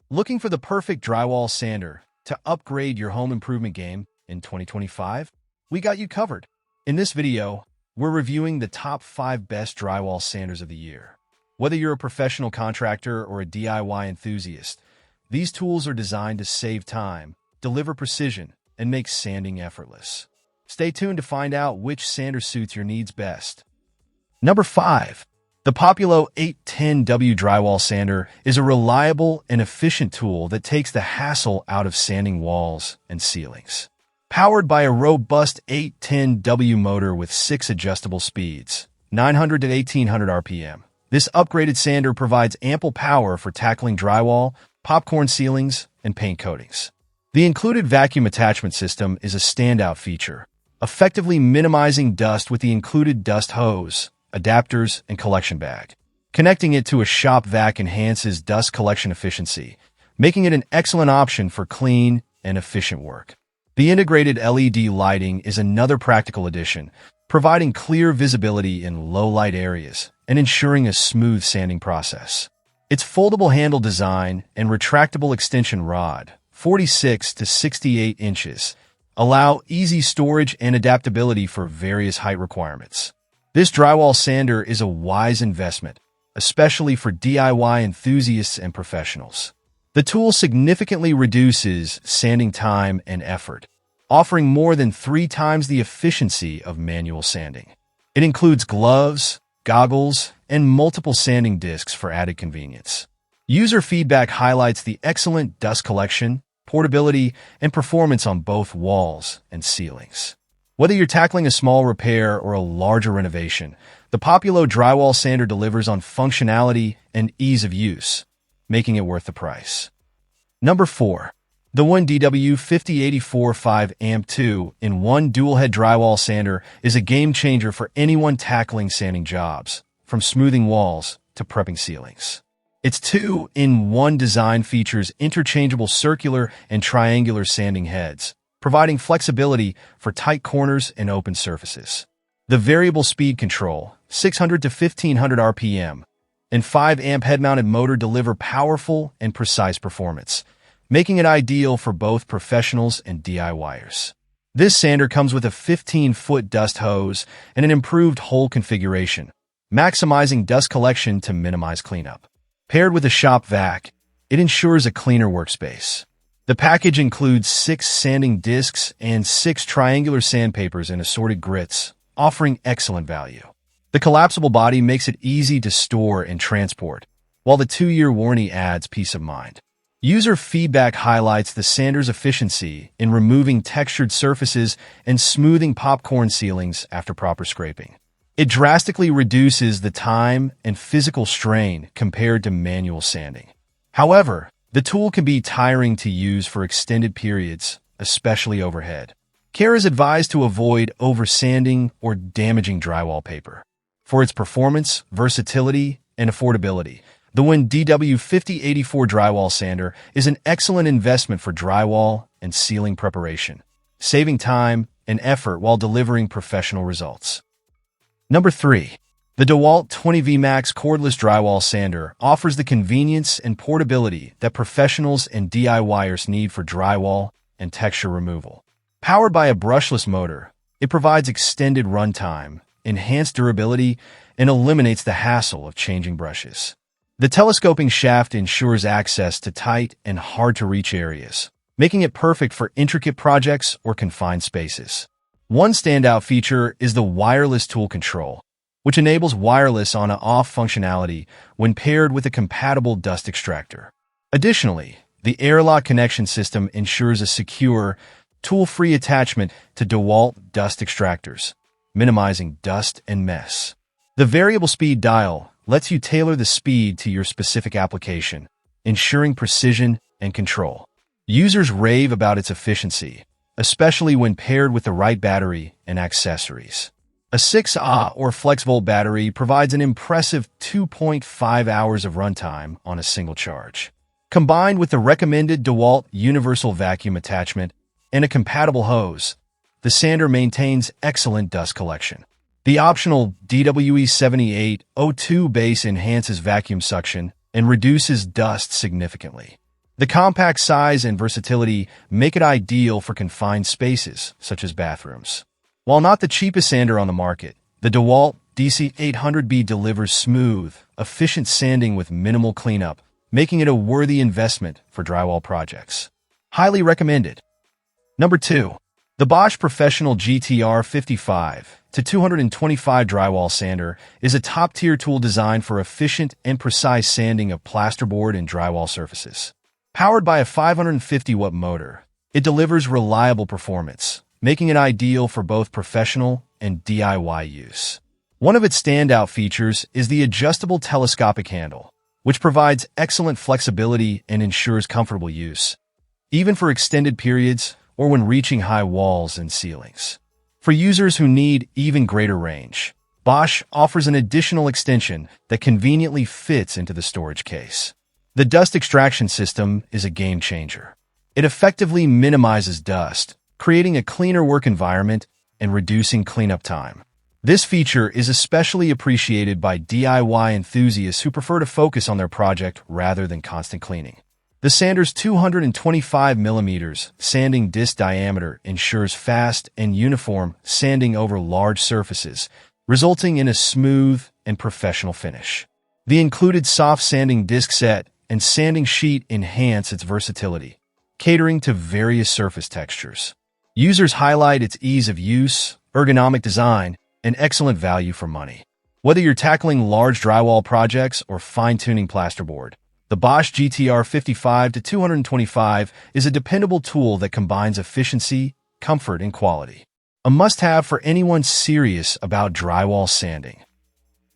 Looking for the perfect drywall sander to upgrade your home improvement game in 2025? We got you covered. In this video, we're reviewing the top 5 best drywall sanders of the year. Whether you're a professional contractor or a DIY enthusiast, these tools are designed to save time, deliver precision, and make sanding effortless. Stay tuned to find out which sander suits your needs best. Number 5. The POPULO 810W Drywall Sander is a reliable and efficient tool that takes the hassle out of sanding walls and ceilings. Powered by a robust 810W motor with 6 adjustable speeds, 900 to 1800 RPM, this upgraded sander provides ample power for tackling drywall, popcorn ceilings, and paint coatings. The included vacuum attachment system is a standout feature, effectively minimizing dust with the included dust hose, adapters, and collection bag. Connecting it to a shop vac enhances dust collection efficiency, making it an excellent option for clean and efficient work. The integrated LED lighting is another practical addition, providing clear visibility in low-light areas and ensuring a smooth sanding process. Its foldable handle design and retractable extension rod, 46 to 68 inches, allow easy storage and adaptability for various height requirements. This drywall sander is a wise investment, especially for DIY enthusiasts and professionals. The tool significantly reduces sanding time and effort, offering more than 3 times the efficiency of manual sanding. It includes gloves, goggles, and multiple sanding discs for added convenience. User feedback highlights the excellent dust collection, portability, and performance on both walls and ceilings. Whether you're tackling a small repair or a larger renovation, the POPULO Drywall Sander delivers on functionality and ease of use, making it worth the price. Number 4. The WEN DW5084 5-amp 2-in-1 dual-head drywall sander is a game-changer for anyone tackling sanding jobs, from smoothing walls to prepping ceilings. Its 2-in-1 design features interchangeable circular and triangular sanding heads, providing flexibility for tight corners and open surfaces. The variable speed control, 600 to 1500 RPM, and 5-amp head-mounted motor deliver powerful and precise performance, making it ideal for both professionals and DIYers. This sander comes with a 15-foot dust hose and an improved hole configuration, maximizing dust collection to minimize cleanup. Paired with a shop vac, it ensures a cleaner workspace. The package includes 6 sanding discs and 6 triangular sandpapers in assorted grits, offering excellent value. The collapsible body makes it easy to store and transport, while the 2-year warranty adds peace of mind. User feedback highlights the sander's efficiency in removing textured surfaces and smoothing popcorn ceilings after proper scraping. It drastically reduces the time and physical strain compared to manual sanding. However, the tool can be tiring to use for extended periods, especially overhead. Care is advised to avoid oversanding or damaging drywall paper. For its performance, versatility, and affordability, the WEN DW5084 Drywall Sander is an excellent investment for drywall and ceiling preparation, saving time and effort while delivering professional results. Number 3. The DEWALT 20V Max Cordless Drywall Sander offers the convenience and portability that professionals and DIYers need for drywall and texture removal. Powered by a brushless motor, it provides extended runtime, enhanced durability, and eliminates the hassle of changing brushes. The telescoping shaft ensures access to tight and hard-to-reach areas, making it perfect for intricate projects or confined spaces. One standout feature is the wireless tool control, which enables wireless on-off functionality when paired with a compatible dust extractor. Additionally, the airlock connection system ensures a secure, tool-free attachment to DEWALT dust extractors, minimizing dust and mess. The variable speed dial lets you tailor the speed to your specific application, ensuring precision and control. Users rave about its efficiency, especially when paired with the right battery and accessories. A 6Ah or FlexVolt battery provides an impressive 2.5 hours of runtime on a single charge. Combined with the recommended DEWALT universal vacuum attachment and a compatible hose, the sander maintains excellent dust collection. The optional DWE7802 base enhances vacuum suction and reduces dust significantly. The compact size and versatility make it ideal for confined spaces, such as bathrooms. While not the cheapest sander on the market, the DEWALT DC800B delivers smooth, efficient sanding with minimal cleanup, making it a worthy investment for drywall projects. Highly recommended. Number 2. The Bosch Professional GTR 55-225 Drywall Sander is a top-tier tool designed for efficient and precise sanding of plasterboard and drywall surfaces. Powered by a 550-watt motor, it delivers reliable performance, making it ideal for both professional and DIY use. One of its standout features is the adjustable telescopic handle, which provides excellent flexibility and ensures comfortable use, even for extended periods or when reaching high walls and ceilings. For users who need even greater range, Bosch offers an additional extension that conveniently fits into the storage case. The dust extraction system is a game changer. It effectively minimizes dust, creating a cleaner work environment and reducing cleanup time. This feature is especially appreciated by DIY enthusiasts who prefer to focus on their project rather than constant cleaning. The sander's 225mm sanding disc diameter ensures fast and uniform sanding over large surfaces, resulting in a smooth and professional finish. The included soft sanding disc set and sanding sheet enhance its versatility, catering to various surface textures. Users highlight its ease of use, ergonomic design, and excellent value for money. Whether you're tackling large drywall projects or fine-tuning plasterboard, the Bosch GTR 55-225 is a dependable tool that combines efficiency, comfort, and quality. A must-have for anyone serious about drywall sanding.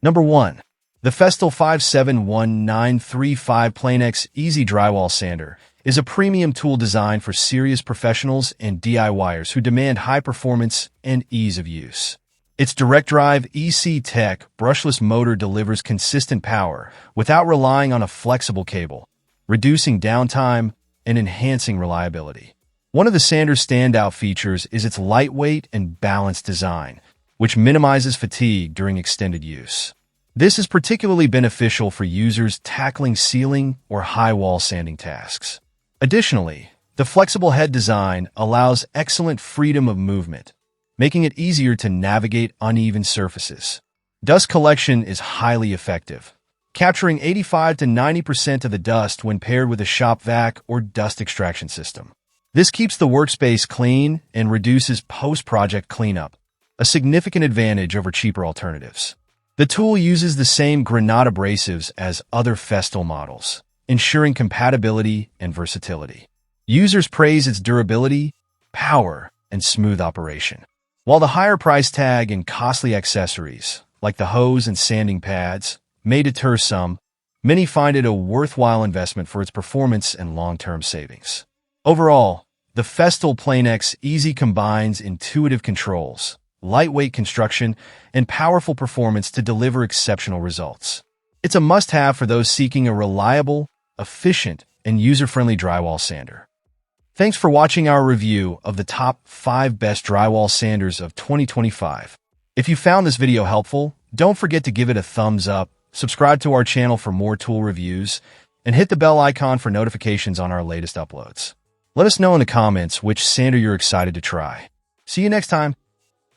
Number 1. The Festool 571935 PlaneX Easy Drywall Sander is a premium tool designed for serious professionals and DIYers who demand high performance and ease of use. Its direct-drive EC Tech brushless motor delivers consistent power without relying on a flexible cable, reducing downtime and enhancing reliability. One of the sander's standout features is its lightweight and balanced design, which minimizes fatigue during extended use. This is particularly beneficial for users tackling ceiling or high wall sanding tasks. Additionally, the flexible head design allows excellent freedom of movement, making it easier to navigate uneven surfaces. Dust collection is highly effective, capturing 85 to 90% of the dust when paired with a shop vac or dust extraction system. This keeps the workspace clean and reduces post-project cleanup, a significant advantage over cheaper alternatives. The tool uses the same granite abrasives as other Festool models, ensuring compatibility and versatility. Users praise its durability, power, and smooth operation. While the higher price tag and costly accessories, like the hose and sanding pads, may deter some, many find it a worthwhile investment for its performance and long-term savings. Overall, the Festool PlaneX Easy combines intuitive controls, lightweight construction, and powerful performance to deliver exceptional results. It's a must-have for those seeking a reliable, efficient, and user-friendly drywall sander. Thanks for watching our review of the top 5 best drywall sanders of 2025. If you found this video helpful, don't forget to give it a thumbs up, subscribe to our channel for more tool reviews, and hit the bell icon for notifications on our latest uploads. Let us know in the comments which sander you're excited to try. See you next time.